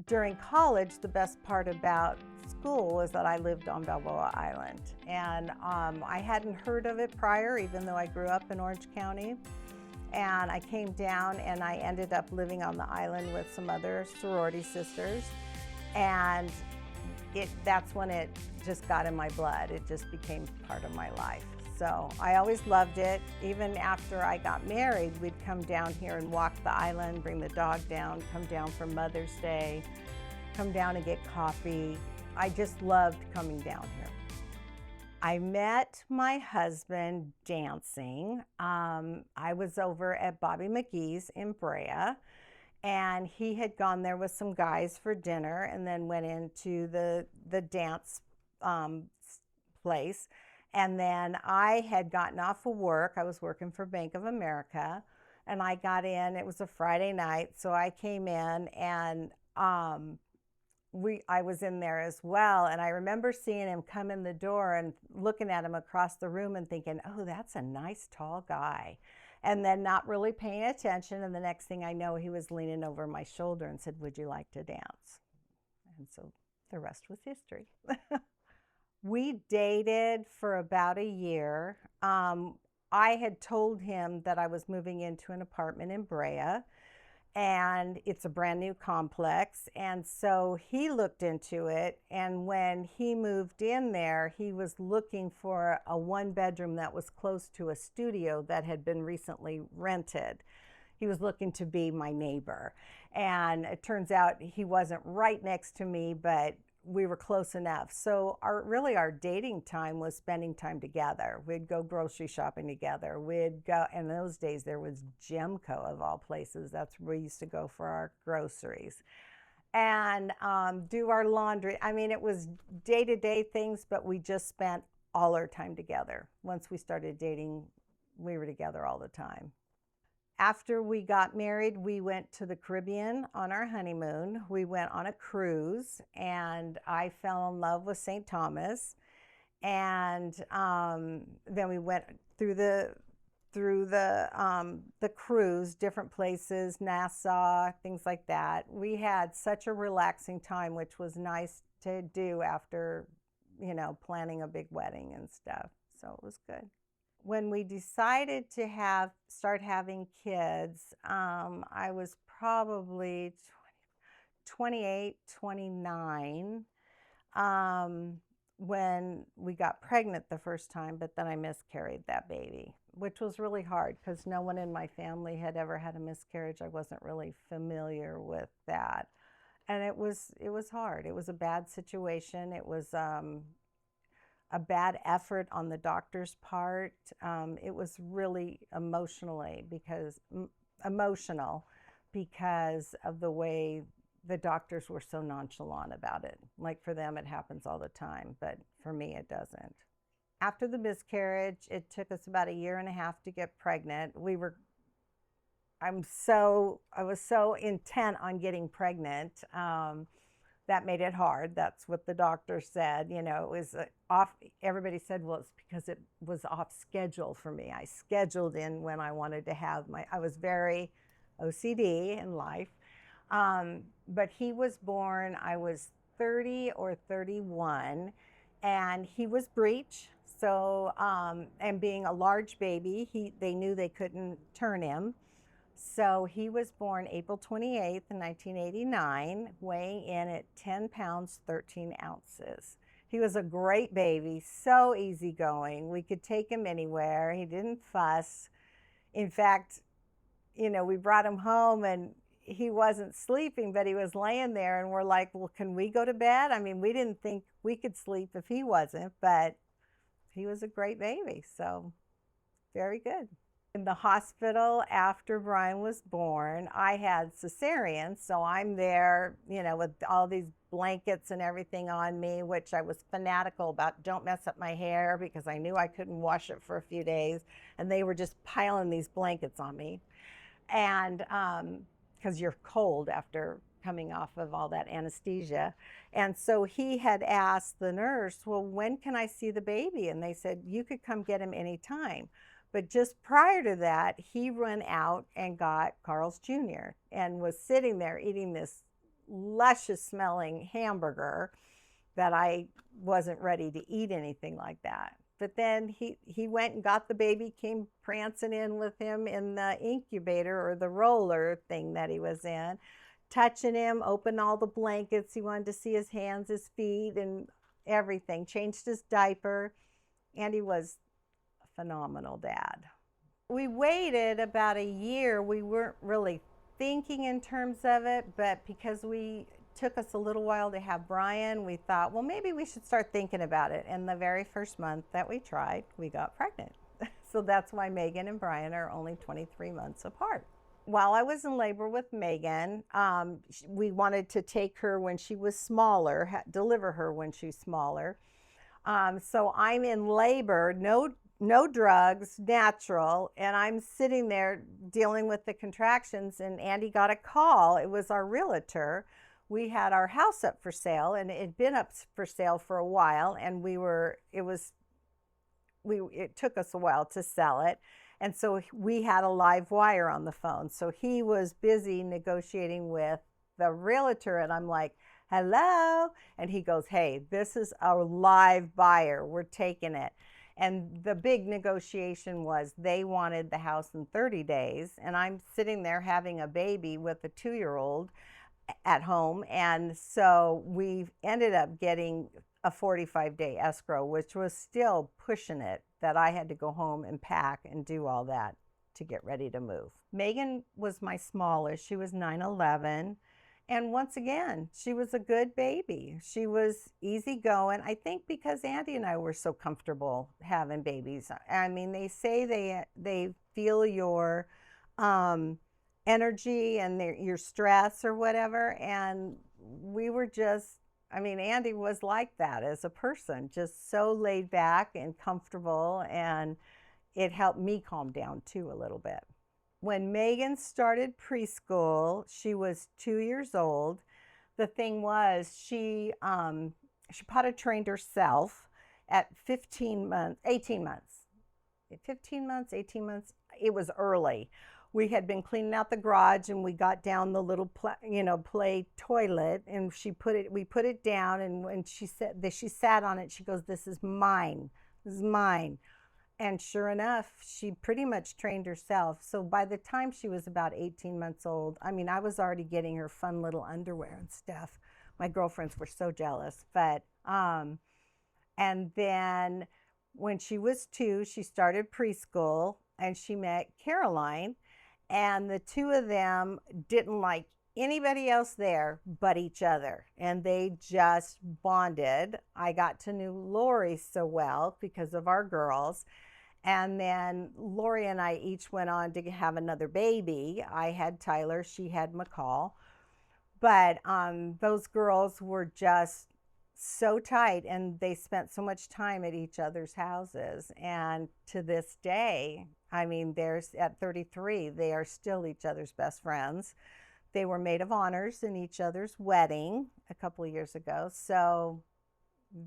During college, the best part about school was that I lived on Balboa Island. And I hadn't heard of it prior, even though I grew up in Orange County. And I came down and I ended up living on the island with some other sorority sisters. And that's when it just got in my blood. It just became part of my life. So I always loved it. Even after I got married, we'd come down here and walk the island, bring the dog down, come down for Mother's Day, come down and get coffee. I just loved coming down here. I met my husband dancing. I was over at Bobby McGee's in Brea, and he had gone there with some guys for dinner and then went into the dance place. And then I had gotten off of work. I was working for Bank of America, and I got in. It was a Friday night, so I came in, and I was in there as well. And I remember seeing him come in the door and looking at him across the room and thinking, oh, that's a nice tall guy. And then not really paying attention. And the next thing I know, he was leaning over my shoulder and said, would you like to dance? And so the rest was history. We dated for about a year. I had told him that I was moving into an apartment in Brea, and it's a brand new complex. And so he looked into it. And when he moved in there, he was looking for a one-bedroom that was close to a studio that had been recently rented. He was looking to be my neighbor. And it turns out he wasn't right next to me, but we were close enough. So our dating time was spending time together. We'd go grocery shopping together. We'd go, in those days there was Gemco of all places. That's where we used to go for our groceries. And do our laundry. I mean, it was day-to-day things, but we just spent all our time together. Once we started dating, we were together all the time. After we got married, we went to the Caribbean on our honeymoon. We went on a cruise, and I fell in love with St. Thomas. And then we went through the cruise, different places, Nassau, things like that. We had such a relaxing time, which was nice to do after, planning a big wedding and stuff. So it was good. When we decided to start having kids, I was probably 28, 29 when we got pregnant the first time, but then I miscarried that baby, which was really hard because no one in my family had ever had a miscarriage. I wasn't really familiar with that. And it was hard. It was a bad situation. It was a bad effort on the doctor's part. It was really emotional because of the way the doctors were so nonchalant about it. Like for them, it happens all the time, but for me, it doesn't. After the miscarriage, it took us about a year and a half to get pregnant. I was so intent on getting pregnant. That made it hard. That's what the doctor said. It was off. Everybody said, well, it's because it was off schedule for me. I scheduled in when I wanted to have I was very OCD in life. But he was born, I was 30 or 31, and he was breech. So, and being a large baby, they knew they couldn't turn him. So he was born April 28th, 1989, weighing in at 10 pounds, 13 ounces. He was a great baby, so easygoing. We could take him anywhere. He didn't fuss. In fact, we brought him home and he wasn't sleeping, but he was laying there and we're like, well, can we go to bed? I mean, we didn't think we could sleep if he wasn't, but he was a great baby, so very good. In the hospital after Brian was born, I had cesarean, so I'm there, with all these blankets and everything on me, which I was fanatical about. Don't mess up my hair because I knew I couldn't wash it for a few days, and they were just piling these blankets on me. And because you're cold after coming off of all that anesthesia. And so he had asked the nurse, well, when can I see the baby? And they said, you could come get him anytime. But just prior to that, he ran out and got Carl's Jr. and was sitting there eating this luscious smelling hamburger that I wasn't ready to eat anything like that. But then he went and got the baby, came prancing in with him in the incubator or the roller thing that he was in, touching him, opened all the blankets. He wanted to see his hands, his feet, and everything. Changed his diaper. And he was a phenomenal dad. We waited about a year. We weren't really thinking in terms of it, but because we took us a little while to have Brian, we thought, well, maybe we should start thinking about it. And the very first month that we tried, we got pregnant. So that's why Megan and Brian are only 23 months apart. While I was in labor with Megan, we wanted to take her when she was smaller, deliver her when she's smaller. So I'm in labor, no drugs, natural, and I'm sitting there dealing with the contractions, and Andy got a call. It was our realtor. We had our house up for sale, and it had been up for sale for a while, and it took us a while to sell it. And so we had a live wire on the phone. So he was busy negotiating with the realtor, and I'm like, hello? And he goes, hey, this is a live buyer. We're taking it. And the big negotiation was they wanted the house in 30 days. And I'm sitting there having a baby with a 2-year-old at home. And so we ended up getting a 45-day escrow, which was still pushing it, that I had to go home and pack and do all that to get ready to move. Megan was my smallest. She was 9/11. And once again, she was a good baby. She was easygoing. I think because Andy and I were so comfortable having babies. I mean, they say they feel your energy and your stress or whatever. And we were just, I mean, Andy was like that as a person, just so laid back and comfortable. And it helped me calm down too a little bit. When Megan started preschool, she was 2 years old. The thing was, she potty trained herself at 18 months. 18 months. It was early. We had been cleaning out the garage, and we got down the little play toilet, and we put it down, and when she sat on it, she goes, this is mine. This is mine. And sure enough, she pretty much trained herself. So by the time she was about 18 months old, I mean, I was already getting her fun little underwear and stuff. My girlfriends were so jealous. But, and then when she was 2, she started preschool, and she met Caroline. And the two of them didn't like anybody else there but each other. And they just bonded. I got to know Lori so well because of our girls. And then Lori and I each went on to have another baby. I had Tyler, she had McCall. But those girls were just so tight, and they spent so much time at each other's houses. And to this day, I mean, at 33, they are still each other's best friends. They were maid of honors in each other's wedding a couple of years ago. So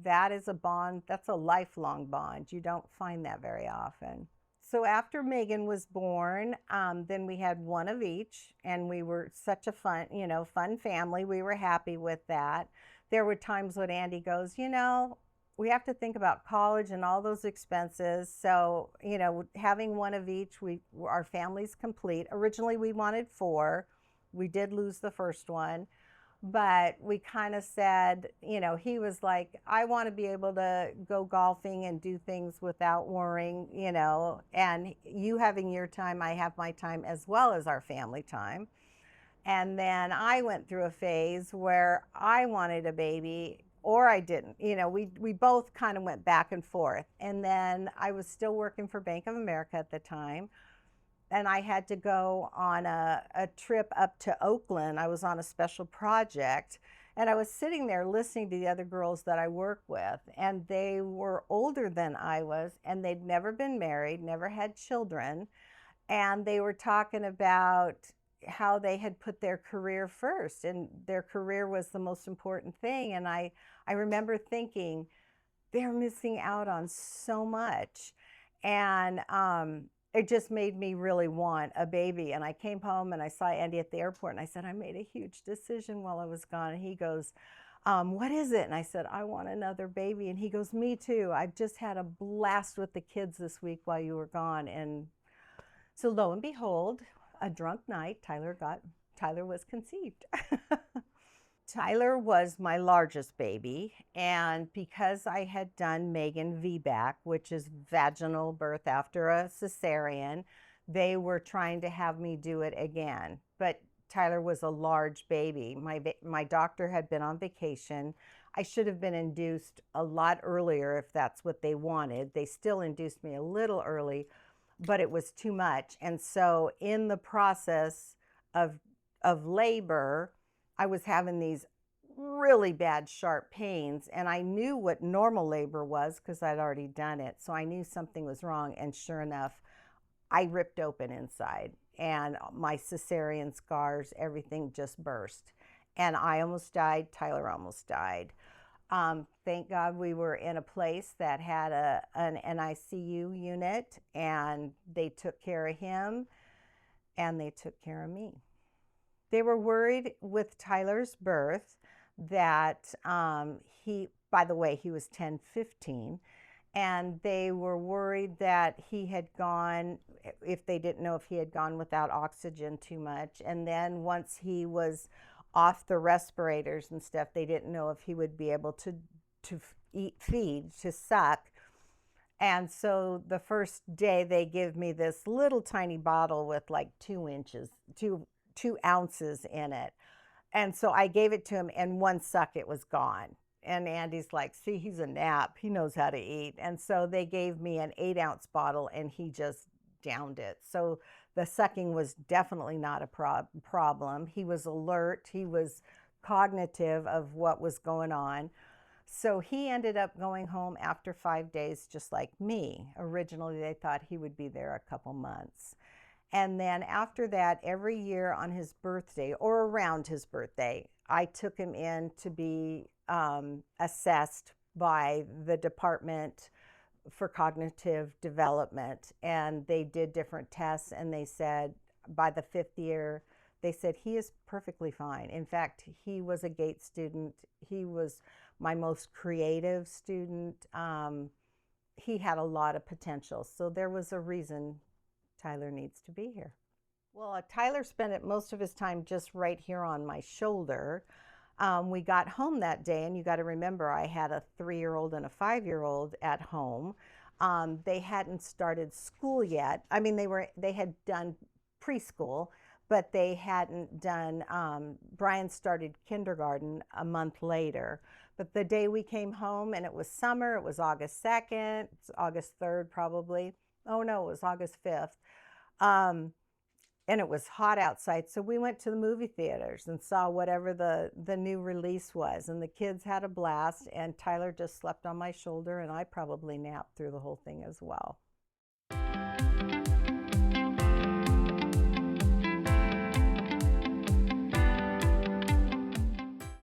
that is a bond, that's a lifelong bond. You don't find that very often. So after Megan was born, then we had one of each, and we were such a fun family. We were happy with that. There were times when Andy goes, we have to think about college and all those expenses. So, having one of each, our family's complete. Originally, we wanted 4. We did lose the first one. But we kind of said, he was like, I want to be able to go golfing and do things without worrying, and you having your time, I have my time, as well as our family time. And then I went through a phase where I wanted a baby or I didn't. We both kind of went back and forth. And then I was still working for Bank of America at the time. And I had to go on a trip up to Oakland. I was on a special project, and I was sitting there listening to the other girls that I work with, and they were older than I was, and they'd never been married, never had children, and they were talking about how they had put their career first, and their career was the most important thing. And I remember thinking, they're missing out on so much. And it just made me really want a baby. And I came home and I saw Andy at the airport and I said, I made a huge decision while I was gone. And he goes, what is it? And I said, I want another baby. And he goes, me too. I've just had a blast with the kids this week while you were gone. And so lo and behold, a drunk night, Tyler was conceived. Tyler was my largest baby, and because I had done Megan VBAC, which is vaginal birth after a cesarean, they were trying to have me do it again. But Tyler was a large baby. My doctor had been on vacation. I should have been induced a lot earlier if that's what they wanted. They still induced me a little early, but it was too much. And so in the process of labor, I was having these really bad sharp pains, and I knew what normal labor was because I'd already done it. So I knew something was wrong, and sure enough, I ripped open inside and my cesarean scars, everything just burst. And I almost died. Tyler almost died. Thank God we were in a place that had an NICU unit, and they took care of him and they took care of me. They were worried with Tyler's birth that by the way, he was 10-15, and they were worried that he had gone, if they didn't know if he had gone without oxygen too much. And then once he was off the respirators and stuff, they didn't know if he would be able to feed, to suck. And so the first day they give me this little tiny bottle with like 2 ounces in it. And so I gave it to him, and one suck, it was gone. And Andy's like, see, he's a Knapp. He knows how to eat. And so they gave me an 8-ounce bottle, and he just downed it. So the sucking was definitely not a problem. He was alert. He was cognitive of what was going on. So he ended up going home after 5 days, just like me. Originally, they thought he would be there a couple months. And then after that, every year on his birthday or around his birthday, I took him in to be assessed by the Department for Cognitive Development. And they did different tests, and they said by the 5th year, they said he is perfectly fine. In fact, he was a GATE student. He was my most creative student. He had a lot of potential. So there was a reason Tyler needs to be here. Well, Tyler spent most of his time just right here on my shoulder. We got home that day, and you got to remember, I had a 3-year-old and a 5-year-old at home. They hadn't started school yet. I mean, they had done preschool, but they hadn't done, Brian started kindergarten a month later. But the day we came home, and it was summer, it was August 2nd, it's August 3rd probably. Oh no, it was August 5th. And it was hot outside, so we went to the movie theaters and saw whatever the new release was, and the kids had a blast, and Tyler just slept on my shoulder, and I probably napped through the whole thing as well.